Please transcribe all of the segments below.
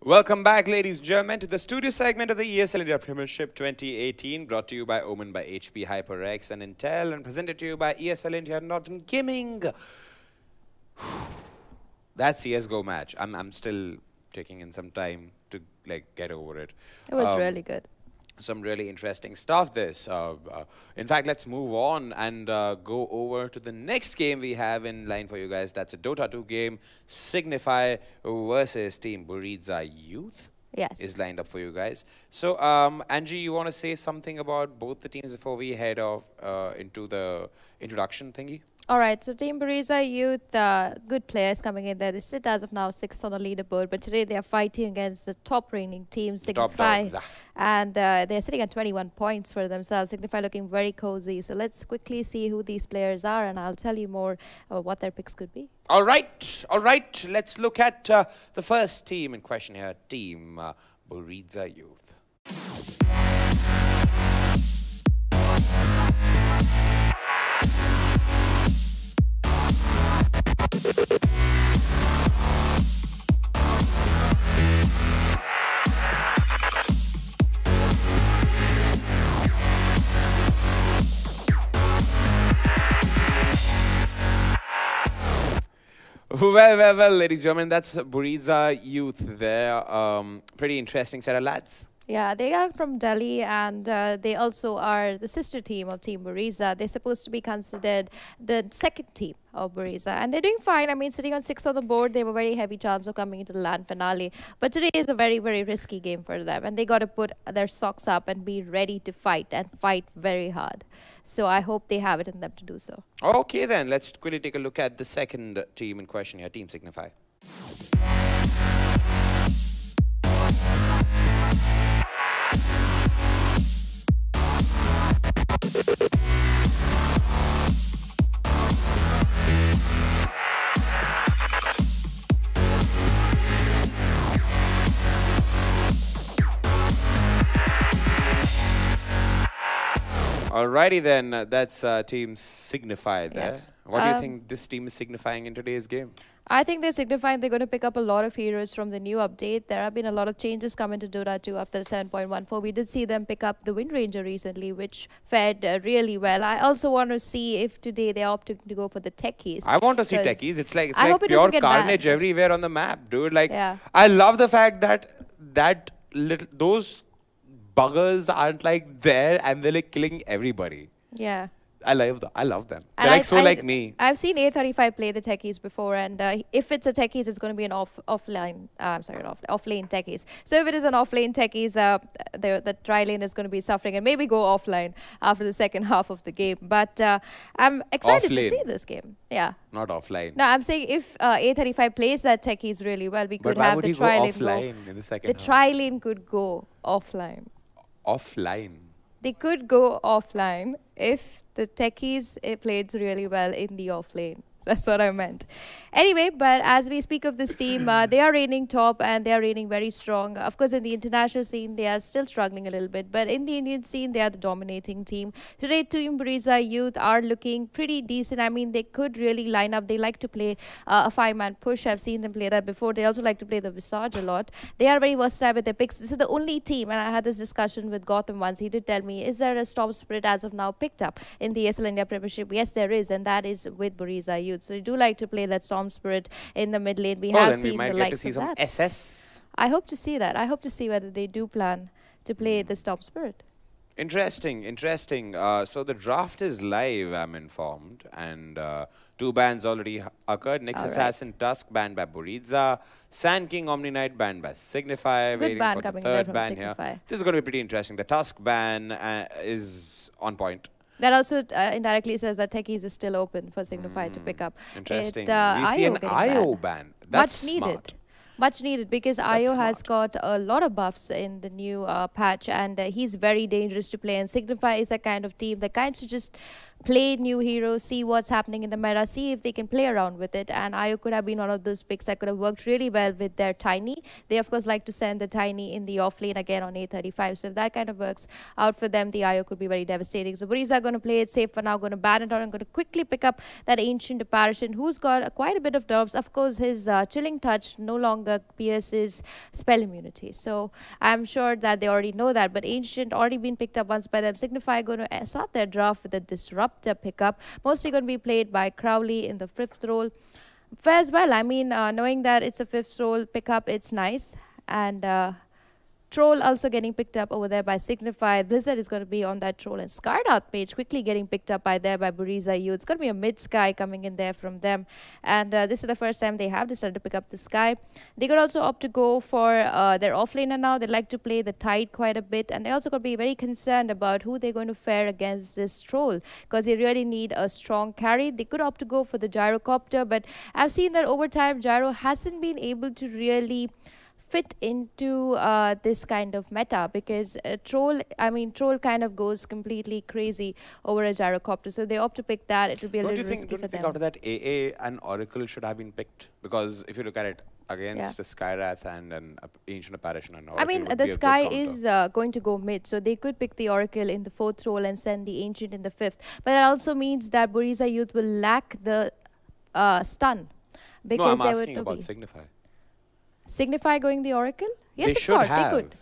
Welcome back, ladies and gentlemen, to the studio segment of the ESL India Premiership 2018, brought to you by Omen by HP, HyperX and Intel, and presented to you by ESL India Northern Gaming. That CSGO match, I'm still taking in some time to get over it. It was really good. Some really interesting stuff this. In fact, let's move on and go over to the next game we have in line for you guys. That's a Dota 2 game, Signify versus Team Buriza Youth. Yes. Is lined up for you guys. So, Angie, you want to say something about both the teams before we head off into the introduction thingy? All right, so Team Buriza Youth, good players coming in there. They sit as of now 6th on the leaderboard, but today they are fighting against the top reigning team, Signify, and they're sitting at 21 points for themselves. Signify looking very cozy. So let's quickly see who these players are, and I'll tell you more about what their picks could be. All right. Let's look at the first team in question here, Team Buriza Youth. Well, ladies and gentlemen, that's Buriza Youth there. Pretty interesting set of lads. Yeah, they are from Delhi, and they also are the sister team of Team Buriza. They're supposed to be considered the second team of Buriza, and they're doing fine. I mean, sitting on 6th on the board, they have a very heavy chance of coming into the land finale. But today is a very, very risky game for them, and they got to put their socks up and be ready to fight, and fight very hard. So I hope they have it in them to do so. Okay, then let's quickly take a look at the second team in question here, Team Signify. Alrighty then, that's Team Signify there. Yes. What do you think this team is signifying in today's game? I think they're signifying they're going to pick up a lot of heroes from the new update. There have been a lot of changes come into Dota 2 after 7.14. We did see them pick up the Wind Ranger recently, which fared really well. I also want to see if today they opt to go for the techies. I want to see techies. It's like pure carnage everywhere on the map, dude. I love the fact that those buggers aren't there and they're killing everybody. Yeah. I love them. They're like me. I've seen A35 play the techies before, and if it's a techies, it's going to be an offlane techies. So if it is an offlane techies, the tri lane is going to be suffering and maybe go offline after the second half of the game. But I'm excited to see this game. Yeah. Not offline. No, I'm saying if A35 plays that techies really well, we could have the tri lane offline in the second half? The tri lane could go offline. Offline. They could go offline if the techies played really well in the offlane. That's what I meant. Anyway, but as we speak of this team, they are reigning top and they are reigning very strong. Of course, in the international scene, they are still struggling a little bit. But in the Indian scene, they are the dominating team. Today, Team Buriza Youth are looking pretty decent. I mean, they could really line up. They like to play a 5-man push. I've seen them play that before. They also like to play the Visage a lot. They are very versatile with their picks. This is the only team, and I had this discussion with Gautam once. He did tell me, is there a Storm Spirit as of now picked up in the ESL India Premiership? Yes, there is, and that is with Buriza Youth. So they do like to play that Storm Spirit in the mid lane. We have seen the likes of that. SS. I hope to see that. I hope to see whether they do plan to play the Storm Spirit. Interesting. So the draft is live, I'm informed, and 2 bans already occurred. Next Assassin Tusk banned by Buriza, Sand King Omni Knight banned by Signify. Good ban for the coming third from ban Signify. here. This is going to be pretty interesting. The Tusk ban is on point. That also indirectly says that techies is still open for Signify to pick up. Interesting. We see an IO ban. That's much needed. Smart. Much needed because IO has got a lot of buffs in the new patch, and he's very dangerous to play. And Signify is a kind of team that kind of just play new heroes, see what's happening in the meta, see if they can play around with it. And Io could have been one of those picks that could have worked really well with their Tiny. They, of course, like to send the Tiny in the off lane again on A35. So if that kind of works out for them, the Io could be very devastating. So Buriza are going to play it safe for now, going to ban it out and going to quickly pick up that Ancient Apparition, who's got quite a bit of nerves. Of course, his Chilling Touch no longer pierces spell immunity. So I'm sure that they already know that. But Ancient already been picked up once by them. Signify going to start their draft with a Disruptor pickup. Mostly going to be played by Crowley in the 5th role. Fares well. I mean, knowing that it's a 5th role pickup, it's nice. And Troll also getting picked up over there by Signify. Blizzard is going to be on that Troll. And Scarred Archmage quickly getting picked up by Buriza Youth. It's going to be a mid-Sky coming in there from them. And this is the first time they have decided to pick up the Sky. They could also opt to go for their offlaner now. They like to play the Tide quite a bit. And they also could be very concerned about who they're going to fare against this Troll, because they really need a strong carry. They could opt to go for the Gyrocopter. But I've seen that over time, Gyro hasn't been able to really fit into this kind of meta, because Troll kind of goes completely crazy over a Gyrocopter. So they opt to pick that. It will be a little risky for them. Don't you think after that AA and Oracle should have been picked? Because if you look at it against a Skywrath and an Ancient Apparition and Oracle, I mean, the Sky is going to go mid, so they could pick the Oracle in the 4th role and send the Ancient in the 5th. But that also means that Buriza Youth will lack the stun. Because no, I'm asking about Signify. Signify going the Oracle? Yes, they of course, they could.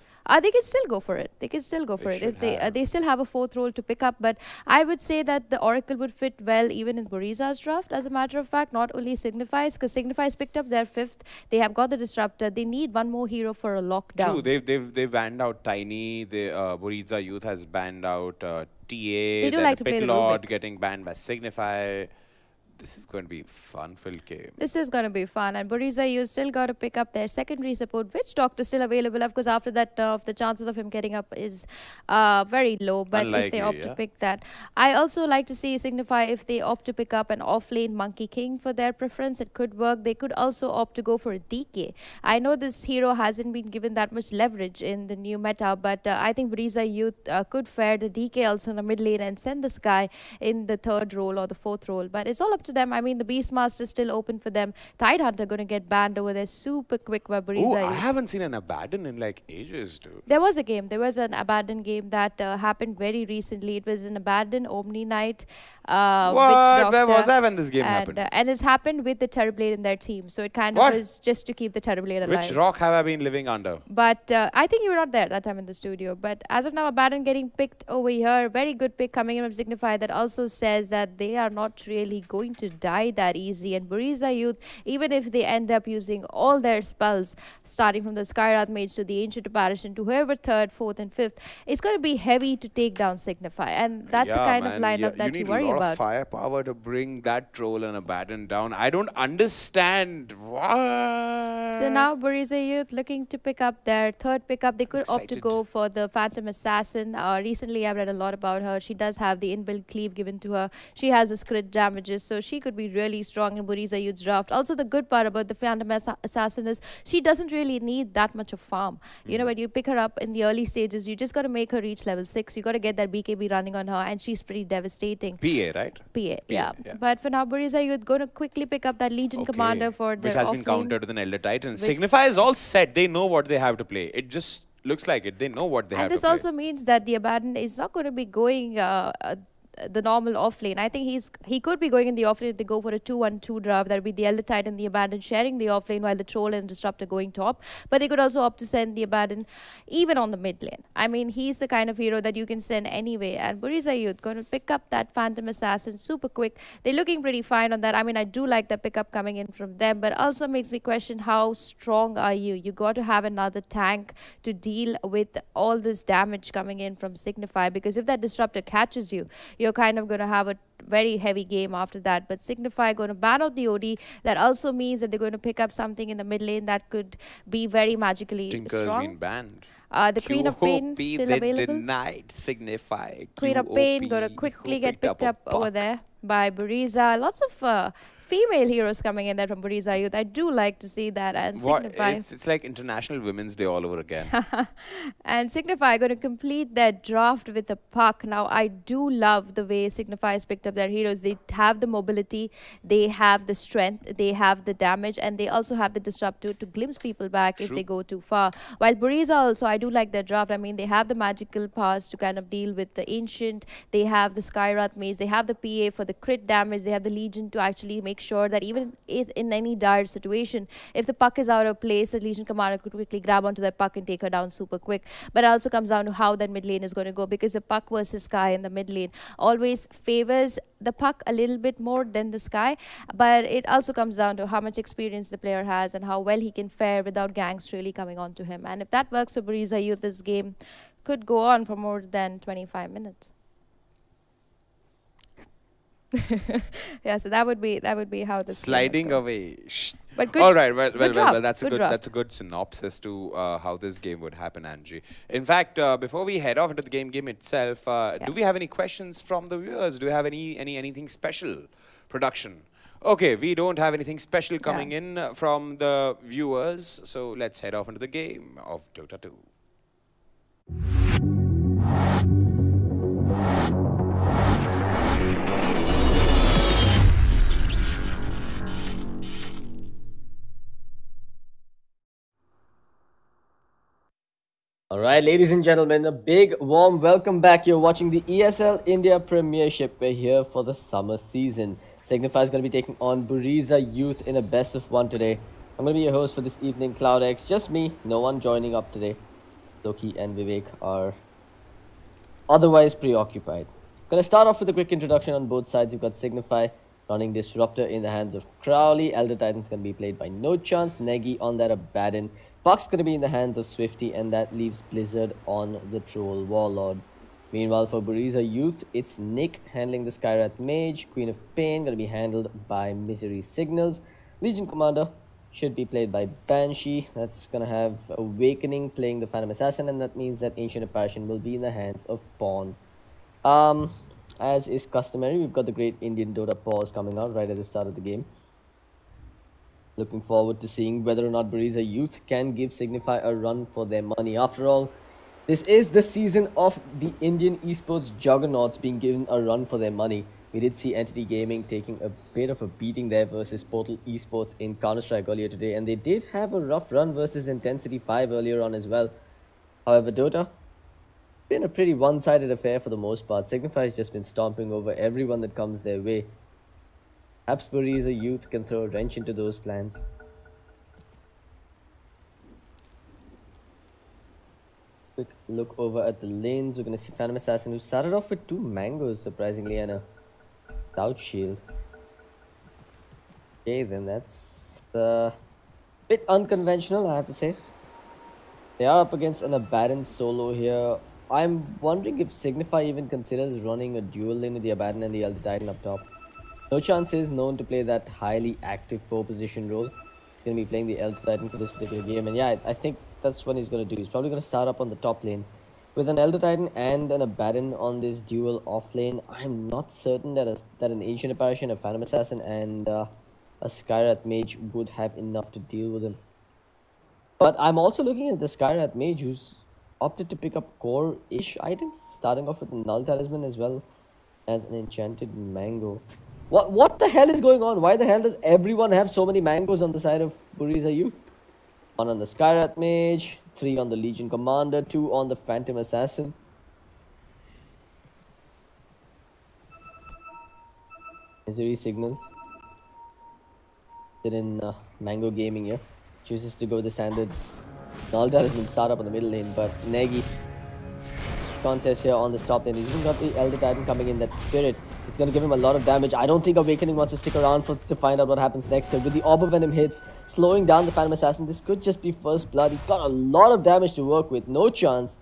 They can still go for it. They can still go for it. If they still have a 4th role to pick up. But I would say that the Oracle would fit well even in Buriza's draft, as a matter of fact, not only Signify's, because Signify's picked up their 5th. They have got the Disruptor. They need one more hero for a lockdown. True, they've banned out Tiny. Buriza Youth has banned out TA. They do like to play the Lord getting banned by Signify. This is going to be a fun-filled game. This is going to be fun. And Buriza, you still got to pick up their secondary support. Witch Doctor still available? Of course, after that, the chances of him getting up is very low. But unlikely, if they opt to pick that. I also like to see Signify, if they opt to pick up an off-lane Monkey King for their preference, it could work. They could also opt to go for a DK. I know this hero hasn't been given that much leverage in the new meta, but I think Buriza Youth could fare the DK also in the mid lane and send the Sky in the 3rd role or the 4th role. But it's all up to them. I mean, the Beastmaster is still open for them. Tidehunter going to get banned over there super quick by Buriza. Oh, I haven't seen an Abaddon in like ages, dude. There was a game. There was an Abaddon game that happened very recently. It was an Abaddon Omni Knight. What? Where was I when this game happened? And it's happened with the Terrorblade in their team. So it kind of was just to keep the Terrorblade alive. Which rock have I been living under? But I think you were not there that time in the studio. But as of now, Abaddon getting picked over here. Very good pick coming in from Signify. That also says that they are not really going to die that easy. And Buriza Youth, even if they end up using all their spells, starting from the Skyrath Mage to the Ancient Apparition to whoever 3rd, 4th and 5th, it's going to be heavy to take down Signify. And that's the kind of lineup that you worry about. You need a lot of firepower to bring that Troll and Abaddon down. I don't understand. What? So now Buriza Youth looking to pick up their 3rd pickup. They could opt to go for the Phantom Assassin. Recently, I've read a lot about her. She does have the inbuilt cleave given to her. She has a crit damages, so she could be really strong in Buriza Youth's draft. Also, the good part about the Phantom Assassin is she doesn't really need that much of farm. You know, when you pick her up in the early stages, you just got to make her reach level 6. You got to get that BKB running on her, and she's pretty devastating. PA, right? PA, yeah. But for now, Buriza Youth going to quickly pick up that Legion Commander for their which has been countered with an Elder Titan. Signify is all set. They know what they have to play. It just looks like it. They know what they have to play. And this also means that the Abaddon is not going to be going the normal off lane. I think he could be going in the off lane if they go for a 2-1-2 draft. That would be the Elder Titan and the Abaddon sharing the off lane while the Troll and Disruptor going top. But they could also opt to send the Abaddon even on the mid lane. I mean, he's the kind of hero that you can send anyway. And Buriza Youth going to pick up that Phantom Assassin super quick. They're looking pretty fine on that. I mean, I do like the pickup coming in from them, but also makes me question how strong are you? You got to have another tank to deal with all this damage coming in from Signify, because if that Disruptor catches you, you're kind of going to have a very heavy game after that. But Signify going to ban out the OD. That also means that they're going to pick up something in the mid lane that could be very magically Tinker's strong. Been banned. The Queen of Pain still available. Denied Signify. Queen of Pain going to quickly get picked up over there by Buriza. Lots of female heroes coming in there from Buriza Youth. I do like to see that. And Signify. It's like International Women's Day all over again. And Signify are going to complete their draft with a puck. Now, I do love the way Signify has picked up their heroes. They have the mobility, they have the strength, they have the damage, and they also have the disruptor to glimpse people back if they go too far. While Buriza also, I do like their draft. I mean, they have the magical powers to kind of deal with the Ancient. They have the Skyrath Mage. They have the PA for the crit damage. They have the Legion to actually make sure that even if in any dire situation, if the puck is out of place, the Legion commander could quickly grab onto that puck and take her down super quick. But it also comes down to how that mid lane is going to go, because the puck versus Sky in the mid lane always favors the puck a little bit more than the Sky. But it also comes down to how much experience the player has and how well he can fare without ganks really coming onto him. And if that works for Buriza Youth, this game could go on for more than 25 minutes. Yeah, so that would be how this sliding away. But good, all right, well, that's good a good synopsis to how this game would happen, Angie. In fact, before we head off into the game itself, do we have any questions from the viewers? Do we have anything special, production? Okay, we don't have anything special coming in from the viewers, so let's head off into the game of Dota 2. Alright, ladies and gentlemen, a big warm welcome back. You're watching the ESL India Premiership. We're here for the summer season. Signify is going to be taking on Buriza Youth in a best of one today. I'm going to be your host for this evening, CloudX. Just me, no one joining up today. Loki and Vivek are otherwise preoccupied. Going to start off with a quick introduction on both sides. You've got Signify running Disruptor in the hands of Crowley. Elder Titan's going to be played by No Chance. Negi on that Abaddon. Puck's going to be in the hands of Swifty, and that leaves Blizzard on the Troll Warlord. Meanwhile, for Buriza Youth, it's Nick handling the Skyrath Mage. Queen of Pain going to be handled by Misery Signals. Legion Commander should be played by Banshee. That's going to have Awakening playing the Phantom Assassin, and that means that Ancient Apparition will be in the hands of Pawn. As is customary, we've got the Great Indian Dota Pause coming out right at the start of the game. Looking forward to seeing whether or not Buriza Youth can give Signify a run for their money. After all, this is the season of the Indian esports juggernauts being given a run for their money. We did see Entity Gaming taking a bit of a beating there versus Portal Esports in Counter-Strike earlier today, and they did have a rough run versus Intensity 5 earlier on as well. However, Dota, been a pretty one-sided affair for the most part. Signify has just been stomping over everyone that comes their way. Perhaps Buriza Youth can throw a wrench into those plans. Quick look over at the lanes. We're going to see Phantom Assassin, who started off with 2 mangoes, surprisingly, and a Stout Shield. Okay, then that's a bit unconventional, I have to say. They are up against an Abaddon solo here. I'm wondering if Signify even considers running a dual lane with the Abaddon and the Elder Titan up top. No Chance is known to play that highly active 4-position role. He's going to be playing the Elder Titan for this particular game. And yeah, I think that's what he's going to do. He's probably going to start up on the top lane with an Elder Titan and an Abaddon on this dual off lane. I'm not certain that an Ancient Apparition, a Phantom Assassin, and a Skyrath Mage would have enough to deal with him. But I'm also looking at the Skyrath Mage, who's opted to pick up core-ish items, starting off with a Null Talisman as well as an Enchanted Mango. What the hell is going on? Why the hell does everyone have so many mangoes on the side of Buriza Youth? 1 on the Skyrath Mage, 3 on the Legion Commander, 2 on the Phantom Assassin. Misery Signal. Sit in Mango Gaming here. Chooses to go with the standard Null Talisman start up on the middle lane, but Negi contest here on the top lane. He's even got the Elder Titan coming in, that Spirit. It's going to give him a lot of damage. I don't think Awakening wants to stick around to find out what happens next here. With the Orb of Venom hits, slowing down the Phantom Assassin, this could just be first blood. He's got a lot of damage to work with. No Chance.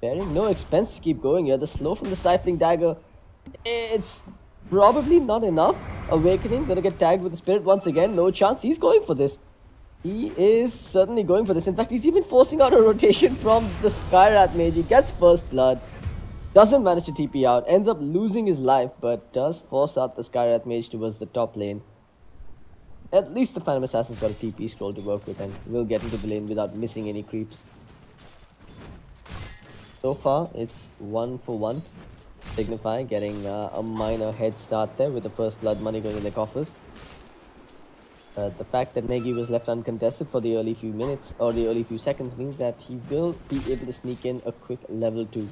Bearing no expense to keep going here. The slow from the Stifling Dagger, it's probably not enough. Awakening going to get tagged with the Spirit once again. No Chance. He's going for this. He is certainly going for this. In fact, he's even forcing out a rotation from the Skyrath Mage. He gets first blood. Doesn't manage to TP out, ends up losing his life, but does force out the Skyrath Mage towards the top lane. At least the Phantom Assassin's got a TP scroll to work with and will get into the lane without missing any creeps. So far, it's 1 for 1. Signify getting a minor head start there with the first blood money going in their coffers. The fact that Negi was left uncontested for the early few minutes or the early few seconds means that he will be able to sneak in a quick level 2.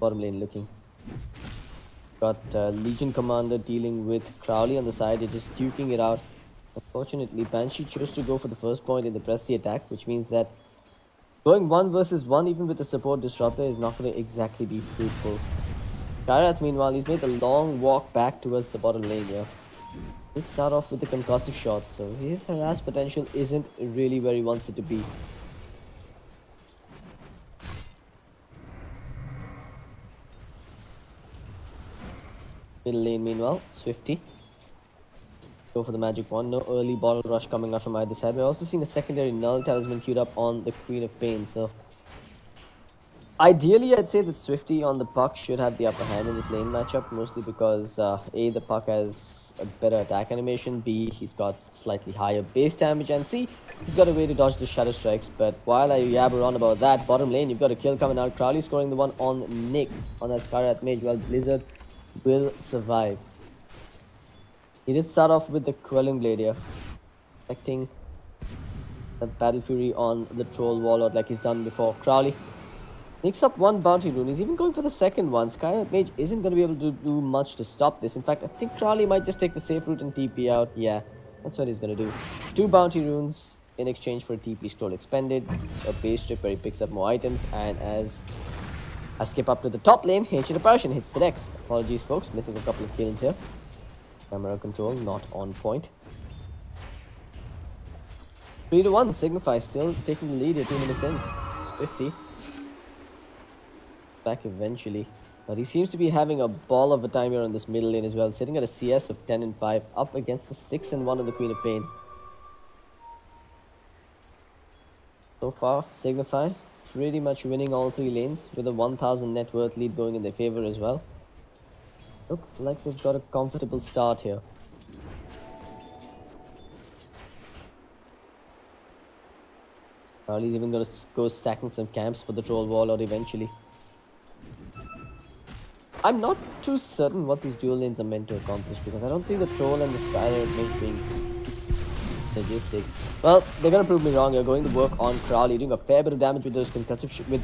Bottom lane looking. Got Legion Commander dealing with Crowley on the side. They're just duking it out. Unfortunately, Banshee chose to go for the first point in the press the attack, which means that going 1 versus 1 even with the support disruptor is not going to exactly be fruitful. Kyrath, meanwhile, he's made a long walk back towards the bottom lane here. Let's start off with the concussive shot, so his harass potential isn't really where he wants it to be. Middle lane, meanwhile, Swifty. Go for the magic wand. No early bottle rush coming out from either side. We're also seeing a secondary null talisman queued up on the Queen of Pain, so ideally, I'd say that Swifty on the puck should have the upper hand in this lane matchup, mostly because A, the puck has a better attack animation, B, he's got slightly higher base damage, and C, he's got a way to dodge the shadow strikes. But while I yabber on about that, bottom lane, you've got a kill coming out. Crowley scoring the one on Nick on that Skyrath mage, while Blizzard will survive. He did start off with the Quelling Blade here, protecting that Battle Fury on the Troll Warlord like he's done before. Crowley nicks up 1 bounty rune. He's even going for the second one. Skyrath Mage isn't going to be able to do much to stop this. In fact, I think Crowley might just take the safe route and TP out. Yeah, that's what he's going to do. 2 bounty runes in exchange for a TP scroll expended, a base strip where he picks up more items, and as I skip up to the top lane, Ancient Apparition hits the deck. Apologies, folks, missing a couple of kills here. Camera control not on point. 3 to 1. Signify still taking the lead here 2 minutes in. 50. Back eventually. But he seems to be having a ball of a time here on this middle lane as well. Sitting at a CS of 10 and 5. Up against the 6 and 1 of the Queen of Pain. So far, Signify pretty much winning all 3 lanes with a 1000 net worth lead going in their favor as well. Look like we've got a comfortable start here. Charlie's even going to go stacking some camps for the Troll Warlord eventually. I'm not too certain what these dual lanes are meant to accomplish, because I don't see the Troll and the Skylar Mage being synergistic. Well, they're going to prove me wrong. You're going to work on Crowley, doing a fair bit of damage with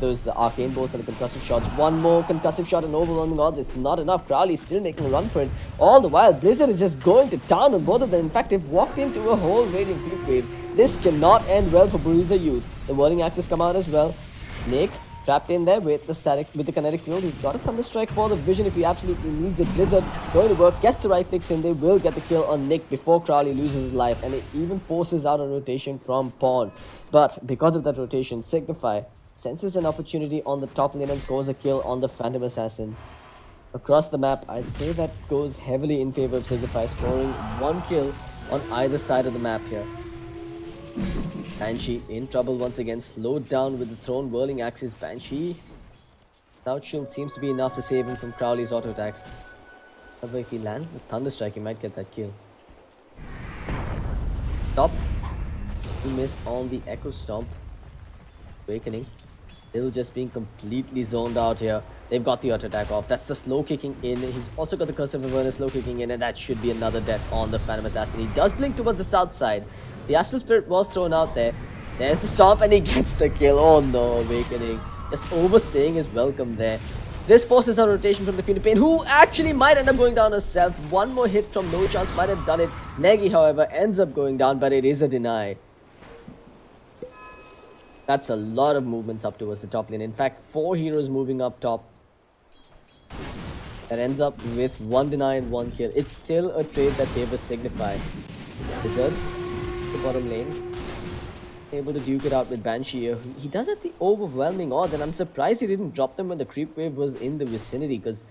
those arcane bolts and the concussive shots. One more concussive shot and overwhelming odds. It's not enough. Crowley's still making a run for it. All the while, Blizzard is just going to town on both of them. In fact, they've walked into a whole Radiant Creep Wave. This cannot end well for Buriza Youth. The Whirling Axes come out as well. Nick trapped in there with the kinetic field. He's got a Thunderstrike for the vision if he absolutely needs it. Blizzard going to work, gets the right clicks in. They will get the kill on Nick before Crowley loses his life, and it even forces out a rotation from Pawn. But because of that rotation, Signify senses an opportunity on the top lane and scores a kill on the Phantom Assassin. Across the map, I'd say that goes heavily in favor of Signify, scoring 1 kill on either side of the map here. Banshee in trouble once again, slowed down with the thrown Whirling Axes. Banshee, Stout Shield seems to be enough to save him from Crowley's auto attacks. However, if he lands the Thunderstrike, he might get that kill. Top, he missed on the Echo Stomp. Awakening, still just being completely zoned out here. They've got the auto attack off. That's the slow kicking in. He's also got the Curse of Awareness slow kicking in, and that should be another death on the Phantom Assassin. He does blink towards the south side. The Astral Spirit was thrown out there. There's the Stomp, and he gets the kill. Oh no, Awakening. Just overstaying his welcome there. This forces a rotation from the Queen of Pain, who actually might end up going down herself. One more hit from No Chance might have done it. Negi, however, ends up going down, but it is a deny. That's a lot of movements up towards the top lane. In fact, 4 heroes moving up top. That ends up with 1 deny and 1 kill. It's still a trade that favors Signify. Wizard, the bottom lane, able to duke it out with Banshee here. He does have the overwhelming odds, and I'm surprised he didn't drop them when the creep wave was in the vicinity, because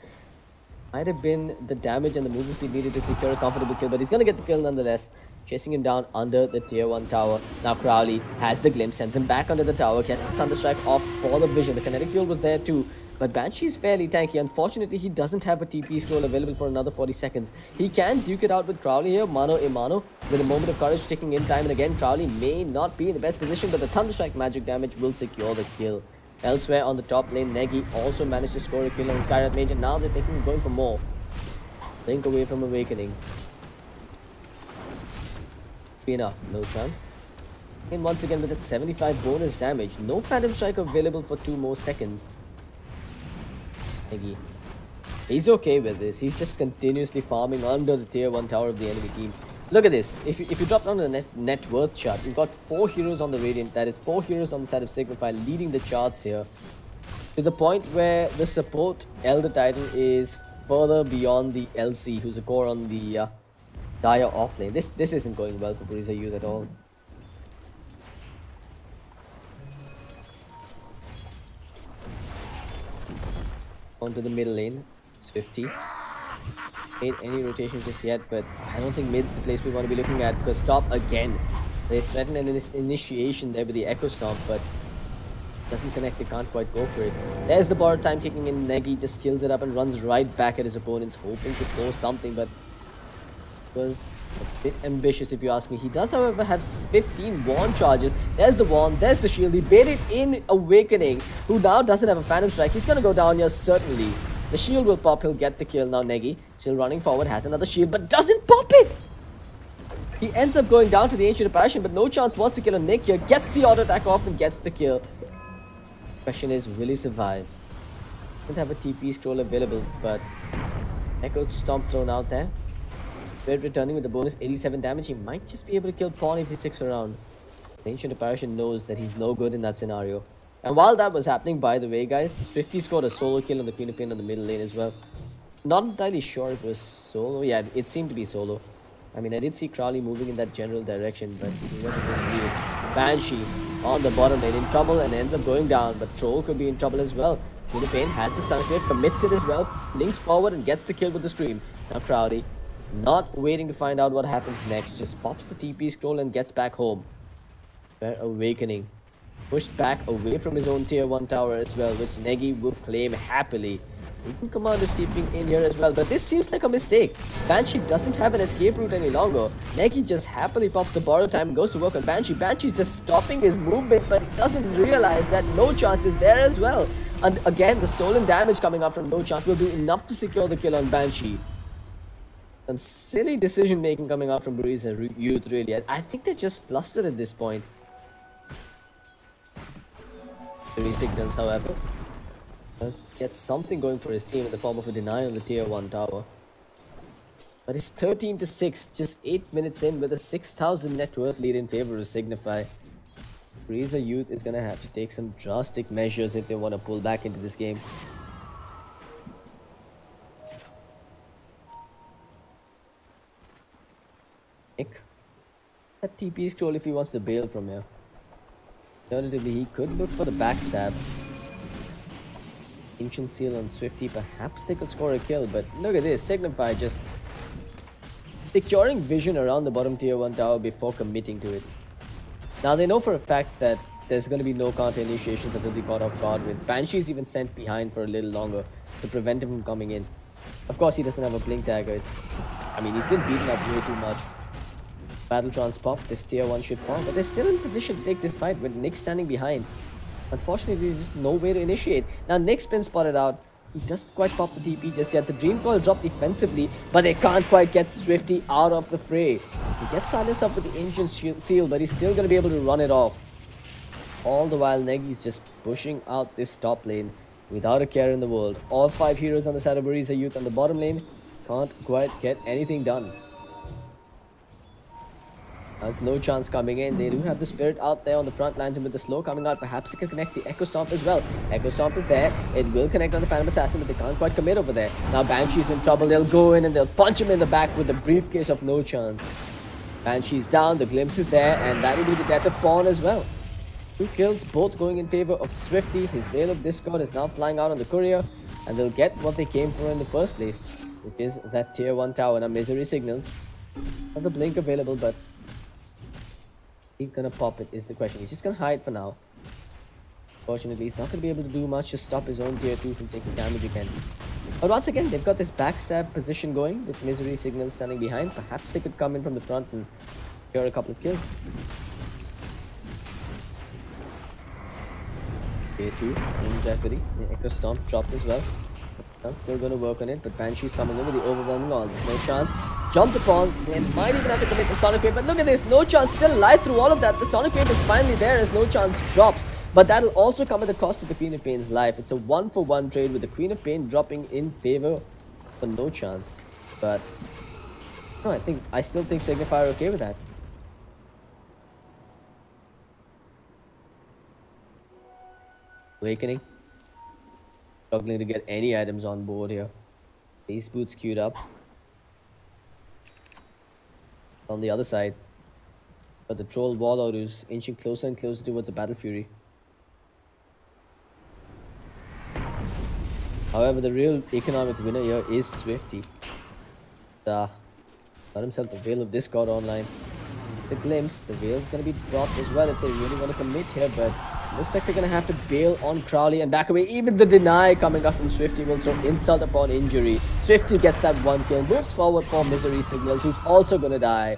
might have been the damage and the movement speed needed to secure a comfortable kill, but he's going to get the kill nonetheless. Chasing him down under the tier 1 tower. Now Crowley has the glimpse, sends him back under the tower, gets the Thunderstrike off for the vision. The kinetic field was there too. But Banshee is fairly tanky. Unfortunately, he doesn't have a TP scroll available for another 40 seconds. He can duke it out with Crowley here, mano a mano, with a moment of courage ticking in time and again. Crowley may not be in the best position, but the Thunderstrike magic damage will secure the kill. Elsewhere on the top lane, Negi also managed to score a kill on Skywrath Mage, and now they're thinking of going for more. Blink away from Awakening. Be enough, no chance. And once again with that 75 bonus damage, no Phantom Strike available for 2 more seconds. Negi. He's okay with this. He's just continuously farming under the tier 1 tower of the enemy team. Look at this. If you drop down to the net worth chart, you've got 4 heroes on the Radiant. That is 4 heroes on the side of Signify leading the charts here. To the point where the support Elder Titan is further beyond the LC, who's a core on the Dire offlane. This isn't going well for Buriza Youth at all. Onto the middle lane, Swifty. Made any rotation just yet, but I don't think mid's the place we want to be looking at, because top again. They threaten an initiation there with the Echo Stomp, but doesn't connect, they can't quite go for it. There's the borrowed time kicking in. Negi just kills it up and runs right back at his opponents, hoping to score something, but was a bit ambitious if you ask me. He does, however, have 15 wand charges. There's the wand, there's the shield. He baited in Awakening, who now doesn't have a Phantom Strike. He's gonna go down here, certainly. The shield will pop, he'll get the kill. Now Negi, still running forward, has another shield, but doesn't pop it! He ends up going down to the Ancient Apparition, but no chance wants to kill a Nick here. Gets the auto attack off and gets the kill. Question is, will he survive? Doesn't have a TP scroll available, but Echo Stomp thrown out there. Spirit returning with the bonus 87 damage. He might just be able to kill Pawn if he sticks around. The Ancient Apparition knows that he's no good in that scenario. And while that was happening, by the way, guys, Swifty scored a solo kill on the Queen of Pain on the middle lane as well. Not entirely sure if it was solo. Yeah, it seemed to be solo. I mean, I did see Crowley moving in that general direction, but he wasn't going to be it. Banshee on the bottom lane in trouble and ends up going down, but Troll could be in trouble as well. Queen of Pain has the stun wave, commits it as well, links forward and gets the kill with the Scream. Now Crowley, not waiting to find out what happens next, just pops the TP scroll and gets back home. Where Awakening pushed back away from his own tier 1 tower as well, which Negi will claim happily. He can command his TPing in here as well, but this seems like a mistake. Banshee doesn't have an escape route any longer. Negi just happily pops the borrow time and goes to work on Banshee. Banshee's just stopping his movement, but doesn't realize that No Chance is there as well. And again, the stolen damage coming up from No Chance will do enough to secure the kill on Banshee. Some silly decision making coming out from Buriza Youth, really. I think they're just flustered at this point. 3 signals, however, does get something going for his team in the form of a deny on the tier 1 tower. But it's 13-6, just 8 minutes in with a 6,000 net worth lead in favor of Signify. Buriza Youth is gonna have to take some drastic measures if they want to pull back into this game. Nick, that TP scroll if he wants to bail from here. Alternatively, he could look for the backstab. Ancient Seal on Swifty, perhaps they could score a kill, but look at this, Signify just securing vision around the bottom tier 1 tower before committing to it. Now they know for a fact that there's going to be no counter initiations that will be caught off guard with. Banshee's even sent behind for a little longer to prevent him from coming in. Of course, he doesn't have a blink dagger. I mean, he's been beaten up way too much. Battletrons pop, this tier 1 should fall, but they're still in position to take this fight with Nick standing behind. Unfortunately, there's just no way to initiate. Now, Nick's been spotted out. He doesn't quite pop the TP just yet. The Dream Coil dropped defensively, but they can't quite get Swifty out of the fray. He gets silenced up with the Ancient Seal, but he's still going to be able to run it off. All the while, Negi's just pushing out this top lane without a care in the world. All 5 heroes on the side of Buriza Youth on the bottom lane can't quite get anything done. There's No Chance coming in. They do have the Spirit out there on the front lines, and with the slow coming out, perhaps they can connect the Echo Stomp as well. Echo Stomp is there. It will connect on the Phantom Assassin, but they can't quite commit over there. Now Banshee's in trouble. They'll go in and they'll punch him in the back with the briefcase of No Chance. Banshee's down. The glimpse is there, and that will be the death of Pawn as well. 2 kills, both going in favor of Swifty. His Veil of Discord is now flying out on the Courier, and they'll get what they came for in the first place, which is that tier 1 tower. Now Misery signals. Another blink available, but he's gonna pop it is the question. He's just gonna hide for now. Fortunately, he's not going to be able to do much to stop his own tier 2 from taking damage again. But once again, they've got this backstab position going with Misery Signal standing behind. Perhaps they could come in from the front and secure a couple of kills. Tier 2 in jeopardy. The Echo Stomp dropped as well. Still going to work on it, but Banshee's coming in with the overwhelming odds. No chance. Jumped upon. They might even have to commit the Sonic Wave, but look at this. No chance. Still alive through all of that. The Sonic Wave is finally there as No Chance drops. But that'll also come at the cost of the Queen of Pain's life. It's a 1-for-1 trade with the Queen of Pain dropping in favor for No Chance. But no, I still think Signify are okay with that. Awakening. Struggling to get any items on board here. These boots queued up. On the other side. But the Troll Warlord who's inching closer and closer towards the Battle Fury. However, the real economic winner here is Swifty. Got himself the Veil of Discord online. The Glimpse, the Veil's gonna be dropped as well if they really want to commit here, but looks like they're gonna have to bail on Crowley and back away. Even the deny coming up from Swifty will throw insult upon injury. Swifty gets that one kill, moves forward for Misery Signals, who's also gonna die.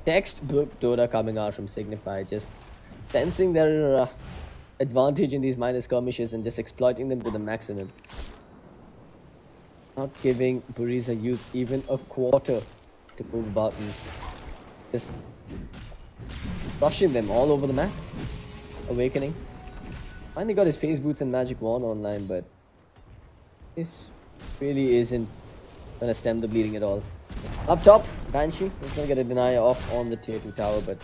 Textbook DOTA coming out from Signify, just sensing their advantage in these minor skirmishes and just exploiting them to the maximum. Not giving Buriza Youth even a quarter to move about and just rushing them all over the map. Awakening. Finally got his phase boots and magic wand online, but this really isn't gonna stem the bleeding at all. Up top, Banshee is gonna get a denier off on the tier 2 tower, but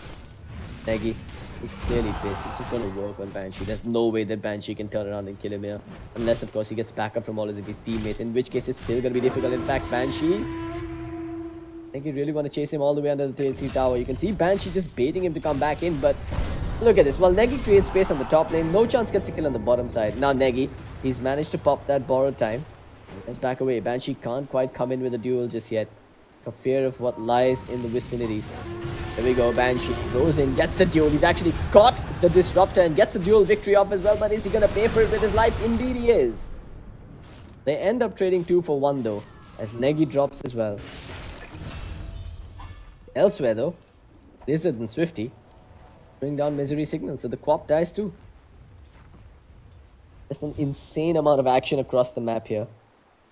Negi is clearly pissed. He's just gonna work on Banshee. There's no way that Banshee can turn around and kill him here. Unless, of course, he gets backup from all of his teammates, in which case it's still gonna be difficult. In fact, Banshee, I think you really want to chase him all the way under the tier 3 tower. You can see Banshee just baiting him to come back in, but look at this. While Negi creates space on the top lane, No Chance gets a kill on the bottom side. Now Negi, he's managed to pop that borrowed time. Let's back away. Banshee can't quite come in with a duel just yet, for fear of what lies in the vicinity. There we go. Banshee goes in, gets the duel. He's actually caught the disruptor and gets the duel victory off as well, but is he gonna pay for it with his life? Indeed he is. They end up trading 2 for 1 though, as Negi drops as well. Elsewhere though, Lizards and Swifty bring down Misery Signal, so the Quap dies too. Just an insane amount of action across the map here.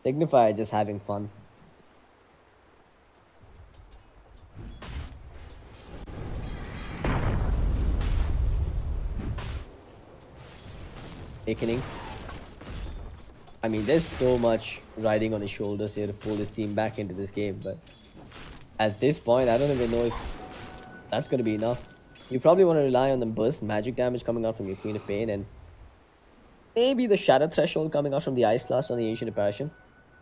Signify just having fun. Awakening. I mean, there's so much riding on his shoulders here to pull his team back into this game, but at this point, I don't even know if that's going to be enough. You probably want to rely on the burst magic damage coming out from your Queen of Pain, and maybe the Shatter Threshold coming out from the Ice Blast on the Ancient Apparition.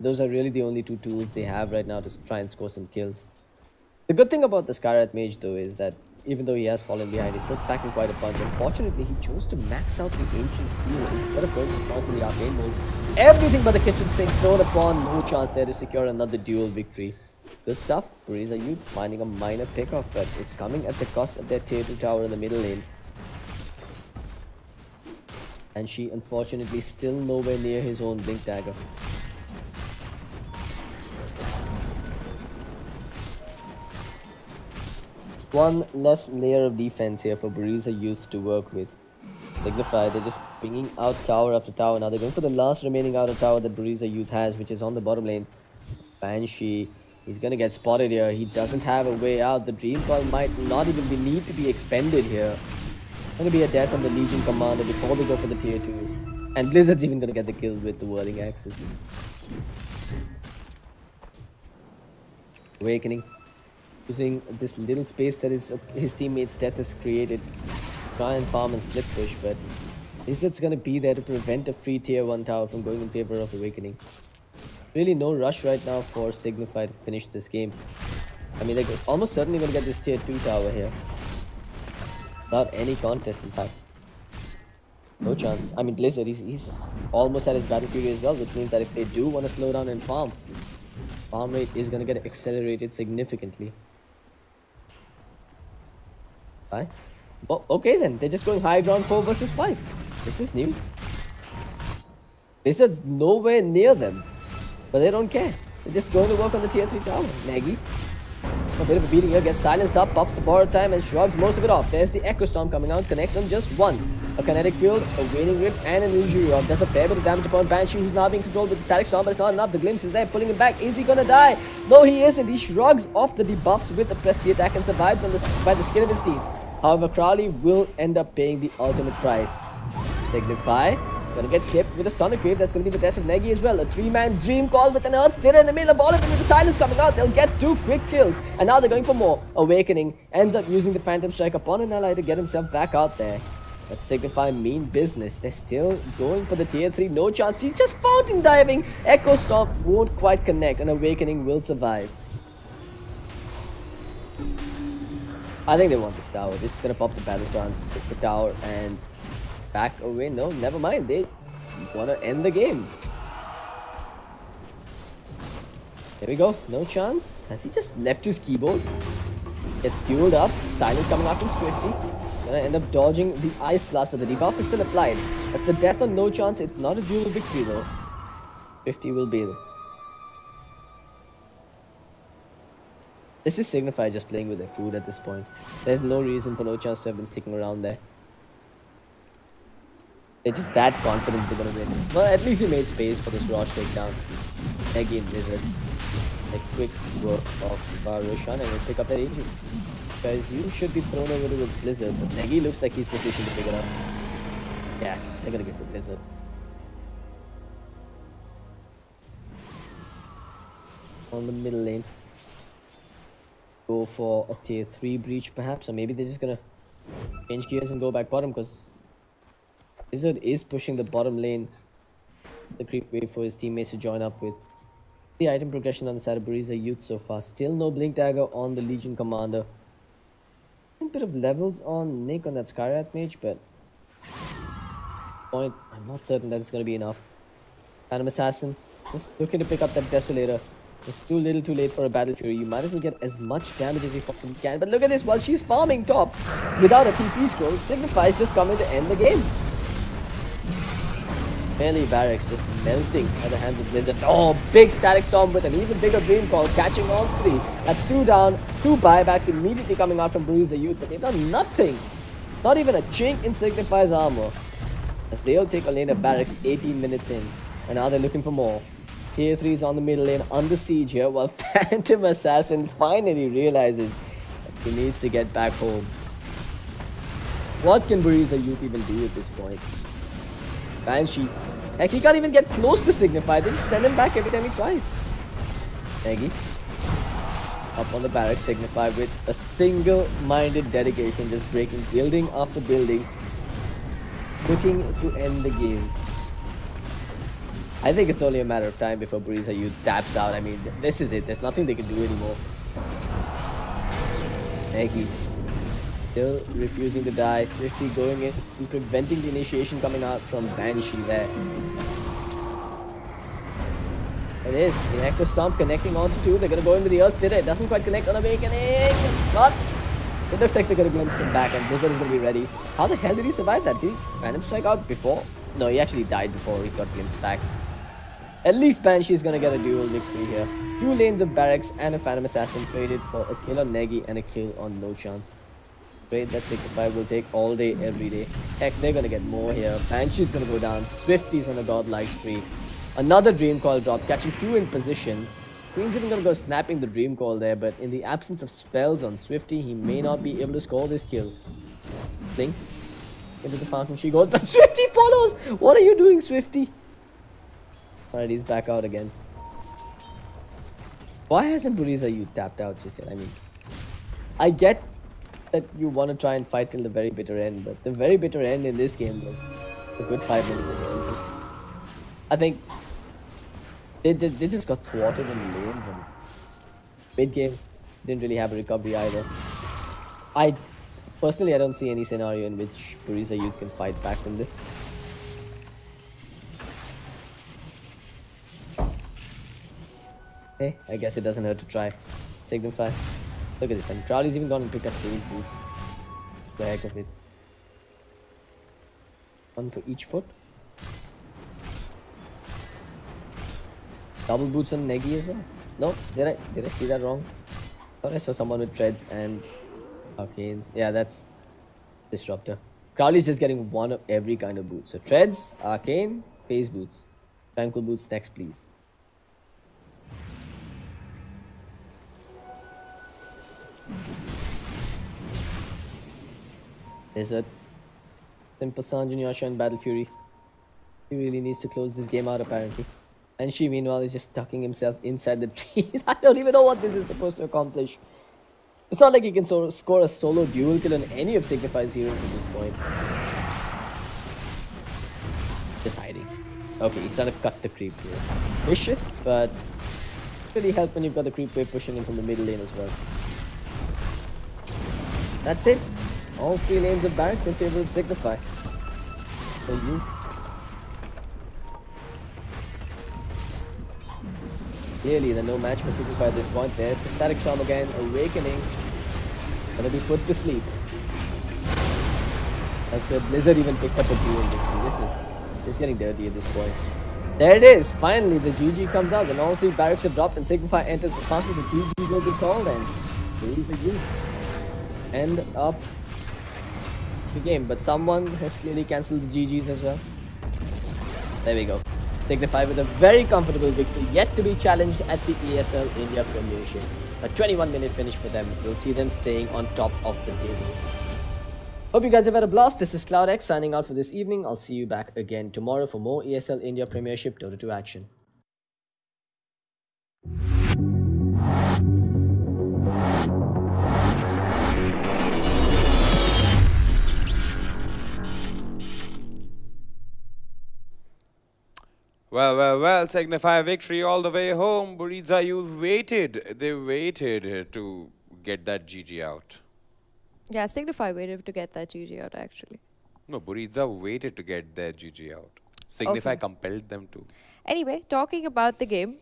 Those are really the only 2 tools they have right now to try and score some kills. The good thing about the Skyrat Mage though is that even though he has fallen behind, he's still packing quite a punch. Unfortunately, he chose to max out the Ancient Seal instead of going for points in the Arcane mode. Everything but the Kitchen Sink thrown upon. No chance there to secure another duel victory. Good stuff. Buriza Youth finding a minor pickoff, but it's coming at the cost of their tier 2 tower in the middle lane. And she, unfortunately, still nowhere near his own Blink Dagger. One less layer of defense here for Buriza Youth to work with. Signify, they're just pinging out tower after tower. Now they're going for the last remaining outer tower that Buriza Youth has, which is on the bottom lane. Banshee, he's gonna get spotted here. He doesn't have a way out. The Dream Coil might not even need to be expended here. Gonna be a death on the Legion Commander before they go for the tier 2. And Blizzard's even gonna get the kill with the Whirling Axis. Awakening. Using this little space that his teammate's death has created. Try and farm and split push, but Blizzard's gonna be there to prevent a free tier 1 tower from going in favor of Awakening. Really no rush right now for Signify to finish this game. I mean, they're almost certainly gonna get this tier 2 tower here. Without any contest, in fact. No chance. I mean, Blizzard, he's almost at his battle fury as well, which means that if they do want to slow down and farm rate is going to get accelerated significantly. Bye. Oh, okay then. They're just going high ground 4 versus 5. This is new. This is nowhere near them. But they don't care. They're just going to work on the tier 3 tower. Nagy. A bit of a beating here. Gets silenced up. Pops the borrowed time and shrugs most of it off. There's the Echo Storm coming out. Connects on just one. A kinetic field, a waning grip, and an illusory orb. Does a fair bit of damage upon Banshee, who's now being controlled with the static storm, but it's not enough. The glimpse is there, pulling him back. Is he gonna die? No, he isn't. He shrugs off the debuffs with the Prestige attack and survives on by the skin of his teeth. However, Crowley will end up paying the ultimate price. Signify gonna get clipped with a Sonic Wave. That's gonna be the death of Nagy as well. A 3-man Dream Call with an Earth Splitter in the middle of all of it with the silence coming out. They'll get 2 quick kills. And now they're going for more. Awakening ends up using the Phantom Strike upon an ally to get himself back out there. But Signify mean business. They're still going for the tier 3. No chance. He's just fountain diving. Echo Storm won't quite connect. And Awakening will survive. I think they want this tower. This is gonna pop the battle chance. Take the tower and back away. No, never mind. They want to end the game. There we go. No chance. Has he just left his keyboard? Gets dueled up. Silence coming out from Swifty. Gonna end up dodging the Ice Blast, but the debuff is still applied. That's a death on no chance. It's not a duel victory though. Swifty will bail. This is Signify just playing with their food at this point. There's no reason for no chance to have been sticking around there. They're just that confident they're gonna win. Well, at least he made space for this Rosh takedown. Nagy and Blizzard. A quick work of Roshan and will pick up that Aegis. Guys, you should be thrown over towards Blizzard, but Nagy looks like he's positioned to pick it up. Yeah, they're gonna get the Blizzard. On the middle lane. Go for a tier 3 breach perhaps, or maybe they're just gonna change gears and go back bottom because Blizzard is pushing the bottom lane. The creep wave for his teammates to join up with. The item progression on the side of Buriza Youth so far. Still no Blink Dagger on the Legion Commander. A bit of levels on Nick on that Skyrath Mage, but I'm not certain that it's going to be enough. Phantom Assassin just looking to pick up that Desolator. It's too little too late for a Battle Fury. You might as well get as much damage as you possibly can. But look at this, while she's farming top without a TP scroll, Signify is just coming to end the game. Barely Barracks just melting at the hands of Blizzard. Oh, big Static Storm with an even bigger Dream Call, catching all 3. That's 2 down, 2 buybacks immediately coming out from Buriza Youth, but they've done nothing. Not even a chink in Signify's armor. As they'll take a lane of Barracks 18 minutes in. And now they're looking for more. Tier 3 is on the middle lane, under siege here, while Phantom Assassin finally realizes that he needs to get back home. What can Buriza Youth even do at this point? Banshee. Heck, he can't even get close to Signify. They just send him back every time he tries. Nagy. Up on the barracks, Signify with a single-minded dedication, just breaking building after building. Looking to end the game. I think it's only a matter of time before Buriza Youth taps out. I mean, this is it. There's nothing they can do anymore. Nagy. Still refusing to die. Swifty going in and preventing the initiation coming out from Banshee there. It is. The Echo Stomp connecting onto 2. They're going to go in with the Earth Splitter. It doesn't quite connect on Awakening. But it looks like they're going to glimpse him back and Blizzard is going to be ready. How the hell did he survive that? Did he Phantom Strike out before? No, he actually died before he got glimpsed back. At least Banshee is going to get a dual victory here. 2 lanes of Barracks and a Phantom Assassin traded for a kill on Nagy and a kill on No Chance. Trade that Signify will take all day, every day. Heck, they're going to get more here. Banshee's going to go down. Swifty's on a godlike spree. Another Dream Call drop, catching 2 in position. Queen's even going to go snapping the Dream Call there, but in the absence of spells on Swifty, he may not be able to score this kill. Blink. Into the fountain she goes, but Swifty follows! What are you doing, Swifty? Alright, he's back out again. Why hasn't Buriza Youth tapped out just yet? I mean, I get that you want to try and fight till the very bitter end, but the very bitter end in this game was a good 5 minutes ago. I think they just got thwarted in the lanes, and mid game didn't really have a recovery either. Personally, I don't see any scenario in which Buriza Youth can fight back from this. Hey, I guess it doesn't hurt to try. Signify. Look at this, and Crowley's even gone and picked up 3 boots. The heck of it. One for each foot. Double boots on Negi as well. No, did I see that wrong? Thought I saw someone with treads and arcanes. Yeah, that's disruptor. Crowley's just getting one of every kind of boot. So treads, arcane, phase boots. Tranquil boots next, please. There's a simple Sanjin Yasha and Battle Fury. He really needs to close this game out apparently. And she meanwhile is just tucking himself inside the trees. I don't even know what this is supposed to accomplish. It's not like he can score a solo dual kill on any of Signify's heroes at this point. Just hiding. Okay, he's trying to cut the creep here. Vicious, but really help when you've got the creep wave pushing in from the middle lane as well. That's it. All 3 lanes of barracks in favor of Signify. For you. Clearly, the no match for Signify at this point. There's the Static Storm again, awakening. Gonna be put to sleep. That's where Blizzard even picks up a duel victory. This is getting dirty at this point. There it is. Finally, the GG comes out, and all 3 barracks have dropped, and Signify enters the fountain. The GG will be called, and Buriza Youth end up the game. But someone has clearly cancelled the GGs as well. There we go. Signify with a very comfortable victory, yet to be challenged at the ESL India Premiership. A 21-minute finish for them. We'll see them staying on top of the table. Hope you guys have had a blast. This is CloudX signing out for this evening. I'll see you back again tomorrow for more ESL India Premiership Dota 2 action. Well, Signify victory all the way home. Buriza Youth waited. They waited to get that GG out. Yeah, Signify waited to get that GG out, actually. No, Buriza waited to get their GG out. Signify compelled them to. Anyway, talking about the game.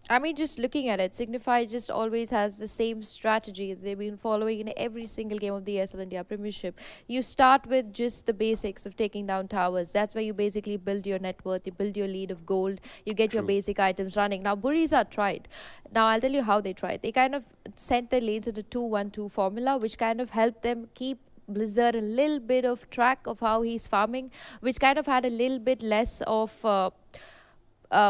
I mean, just looking at it, Signify just always has the same strategy they've been following in every single game of the ESL India Premiership. You start with just the basics of taking down towers. That's where you basically build your net worth, you build your lead of gold, you get your basic items running. Now, Buriza tried. Now, I'll tell you how they tried. They kind of sent their lanes into 2-1-2 formula, which kind of helped them keep Blizzard a little bit of track of how he's farming, which kind of had a little bit less of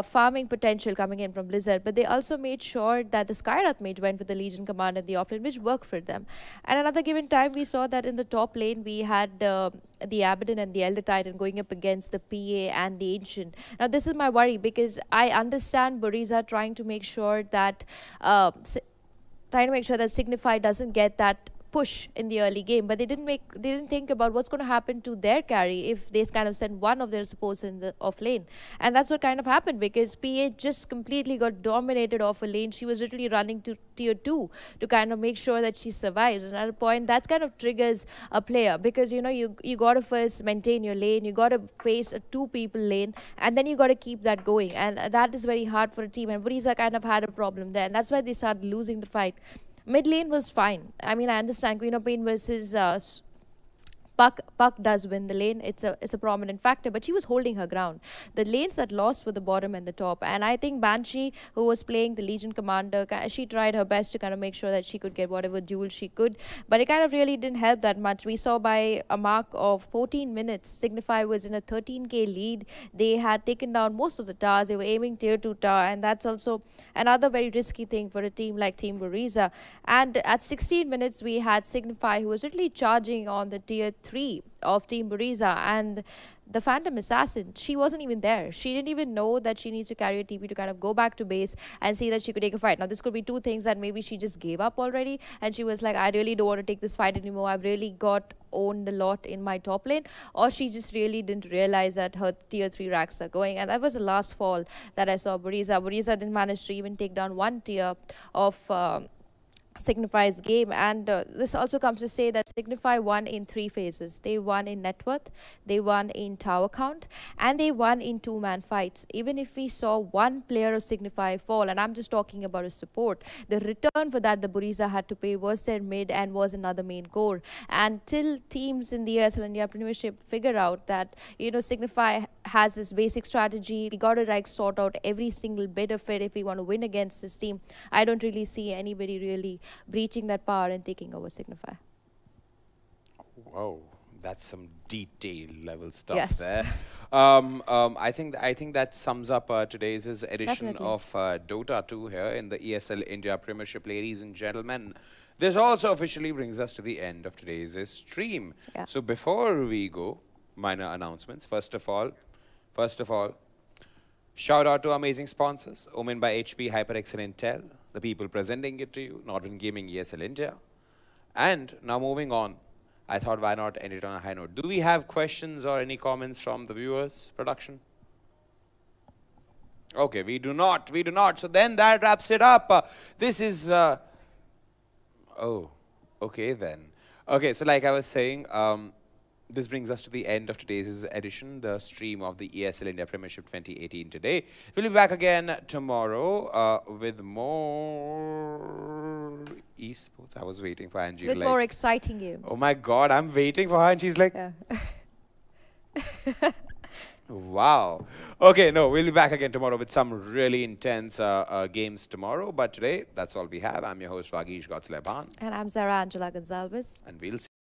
farming potential coming in from Blizzard, but they also made sure that the Skywrath mage went with the Legion command and the offlane, which worked for them. And another given time, we saw that in the top lane, we had the Abaddon and the Elder Titan going up against the PA and the Ancient. Now, this is my worry because I understand Buriza trying to make sure that Signify doesn't get that push in the early game, but they didn't think about what's going to happen to their carry if they kind of send one of their supports in the off lane. And that's what kind of happened because PA just completely got dominated off a lane. She was literally running to tier 2 to kind of make sure that she survives. And at a point, that kind of triggers a player because, you know, you got to first maintain your lane, you got to face a 2-people lane, and then you got to keep that going. And that is very hard for a team. And Buriza kind of had a problem there. And that's why they started losing the fight. Mid lane was fine. I mean, I understand Queen of Pain versus Puck does win the lane. It's a prominent factor, but she was holding her ground. The lanes that lost were the bottom and the top. And I think Banshee, who was playing the Legion Commander, she tried her best to kind of make sure that she could get whatever duel she could. But it kind of really didn't help that much. We saw by a mark of 14 minutes, Signify was in a 13k lead. They had taken down most of the towers. They were aiming tier 2 tower. And that's also another very risky thing for a team like Team Buriza. And at 16 minutes, we had Signify, who was literally charging on the tier 3 of Team Buriza, and the Phantom Assassin, she wasn't even there. She didn't even know that she needs to carry a TP to kind of go back to base and see that she could take a fight. Now, this could be two things, that maybe she just gave up already and she was like, I really don't want to take this fight anymore. I've really got owned a lot in my top lane. Or she just really didn't realize that her tier 3 racks are going. And that was the last fall that I saw Buriza. Buriza didn't manage to even take down one tier of Signify's game. And this also comes to say that Signify won in three phases. They won in net worth, they won in tower count, and they won in two-man fights. Even if we saw one player of Signify fall, and I'm just talking about a support, the return for that the Buriza had to pay was their mid and was another main core. And till teams in the ESL India Premiership figure out that, Signify has this basic strategy, we got to like sort out every single bit of it if we want to win against this team. I don't really see anybody really breaching that power and taking over Signify. Whoa, that's some detail level stuff Yes. there. I think that sums up today's edition Definitely. of Dota 2 here in the ESL India Premiership, ladies and gentlemen. This also officially brings us to the end of today's stream. Yeah. So before we go, minor announcements. First of all, shout out to amazing sponsors, Omen by HP, HyperX and Intel, the people presenting it to you, Northern Gaming, ESL India. And now moving on, I thought why not end it on a high note. Do we have questions or any comments from the viewers, production? Okay, we do not. So then that wraps it up. This is, oh, okay then. Okay, so like I was saying, this brings us to the end of today's edition, the stream of the ESL India Premiership 2018 today. We'll be back again tomorrow with more esports. I was waiting for Angie. With more exciting games. Oh my God, I'm waiting for her and she's like, Yeah. wow. Okay, no, we'll be back again tomorrow with some really intense games tomorrow. But today, that's all we have. I'm your host, Vagish Gotsleban. And I'm Zara Angela Gonzalez. And we'll see